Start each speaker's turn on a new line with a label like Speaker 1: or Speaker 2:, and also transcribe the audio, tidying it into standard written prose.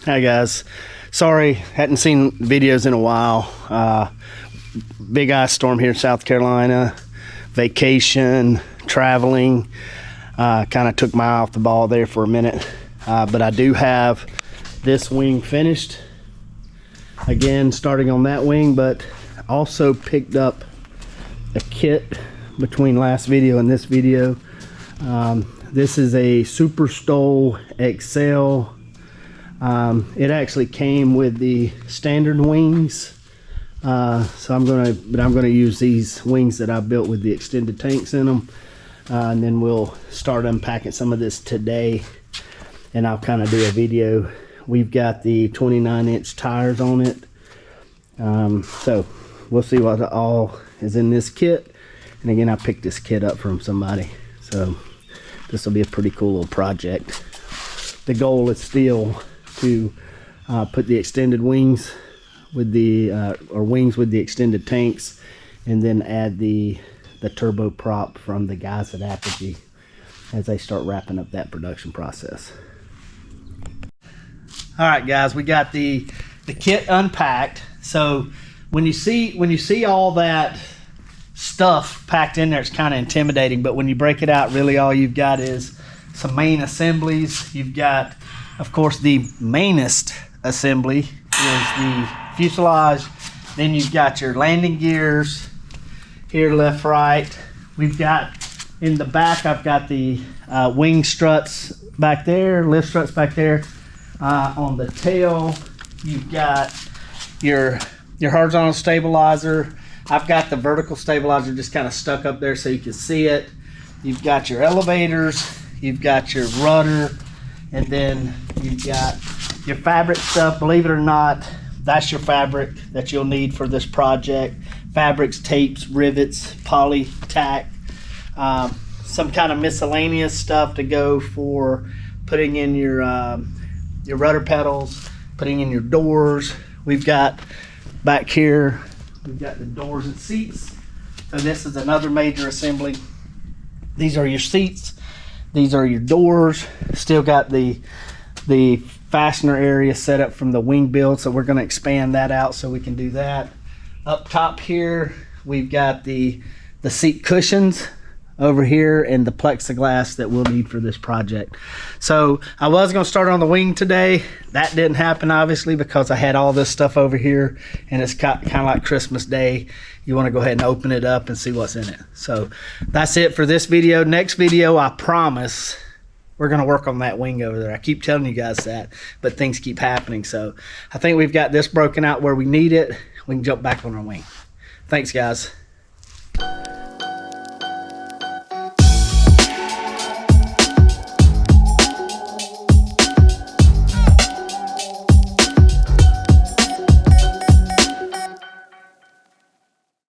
Speaker 1: Hi guys, sorry, hadn't seen videos in a while. Big ice storm here in South Carolina, vacation, traveling, kind of took my eye off the ball there for a minute. But I do have this wing finished. Again, starting on that wing, but also picked up a kit between last video and this video. This is a SuperSTOL XL. It actually came with the standard wings, so I'm gonna use these wings that I built with the extended tanks in them, and then we'll start unpacking some of this today, and I'll kind of do a video. We've got the 29-inch tires on it, so we'll see what all is in this kit. And again, I picked this kit up from somebody, so this will be a pretty cool little project. The goal is still to put the extended wings with the or wings with the extended tanks, and then add the turboprop from the guys at Apogee as they start wrapping up that production process. All right guys, we got the kit unpacked. So when you see all that stuff packed in there, it's kind of intimidating, but when you break it out, really all you've got is some main assemblies. You've got, of course, the mainest assembly is the fuselage. Then you've got your landing gears here, left, right. We've got in the back, I've got the wing struts back there, lift struts back there. On the tail, you've got your horizontal stabilizer. I've got the vertical stabilizer just kind of stuck up there so you can see it. You've got your elevators, you've got your rudder, and then you've got your fabric stuff. Believe it or not, that's your fabric that you'll need for this project. Fabrics, tapes, rivets, poly tack, some kind of miscellaneous stuff to go for putting in your rudder pedals, putting in your doors. We've got back here, we've got the doors and seats. So this is another major assembly. These are your seats. These are your doors. Still got the fastener area set up from the wing build, so we're going to expand that out so we can do that. Up top here, we've got the seat cushions over here and the plexiglass that we'll need for this project. So I was going to start on the wing today. That didn't happen, obviously, because I had all this stuff over here, and it's kind of like Christmas Day. You want to go ahead and open it up and see what's in it. So that's it for this video. Next video, I promise, we're going to work on that wing over there. I keep telling you guys that, but things keep happening. So I think we've got this broken out where we need it. We can jump back on our wing. Thanks, guys.